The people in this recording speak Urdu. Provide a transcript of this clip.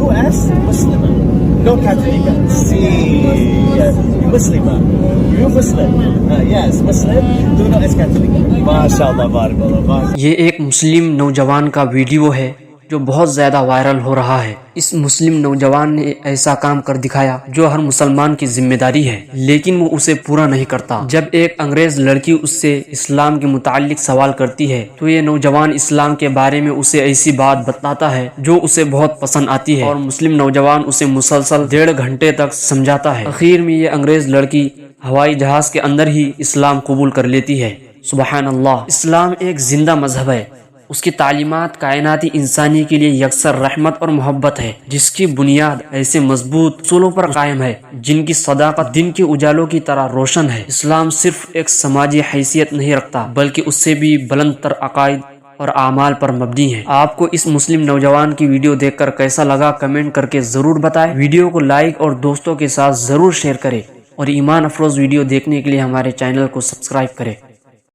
You as Muslim, no Catholic. See, Muslim. You Muslim. Yes, Muslim. Do not as Catholic. MashaAllah, barakallah. یہ ایک مسلم نوجوان کا ویڈیو ہے جو بہت زیادہ وائرل ہو رہا ہے۔ اس مسلم نوجوان نے ایسا کام کر دکھایا جو ہر مسلمان کی ذمہ داری ہے، لیکن وہ اسے پورا نہیں کرتا۔ جب ایک انگریز لڑکی اس سے اسلام کے متعلق سوال کرتی ہے تو یہ نوجوان اسلام کے بارے میں اسے ایسی بات بتاتا ہے جو اسے بہت پسند آتی ہے، اور مسلم نوجوان اسے مسلسل 1.5 گھنٹے تک سمجھاتا ہے۔ آخر میں یہ انگریز لڑکی ہوائی جہاز کے اندر ہی اسلام قبول کر لیتی ہے۔ سبحان اللہ! اسلام ایک زندہ مذہب ہے۔ اس کی تعلیمات کائناتی انسانی کے لیے یکسر رحمت اور محبت ہے، جس کی بنیاد ایسے مضبوط اصولوں پر قائم ہے جن کی صداقت دن کے اجالوں کی طرح روشن ہے۔ اسلام صرف ایک سماجی حیثیت نہیں رکھتا بلکہ اس سے بھی بلند تر عقائد اور اعمال پر مبنی ہے۔ آپ کو اس مسلم نوجوان کی ویڈیو دیکھ کر کیسا لگا کمنٹ کر کے ضرور بتائیں۔ ویڈیو کو لائک اور دوستوں کے ساتھ ضرور شیئر کریں، اور ایمان افروز ویڈیو دیکھنے کے لیے ہمارے چینل کو سبسکرائب کریں۔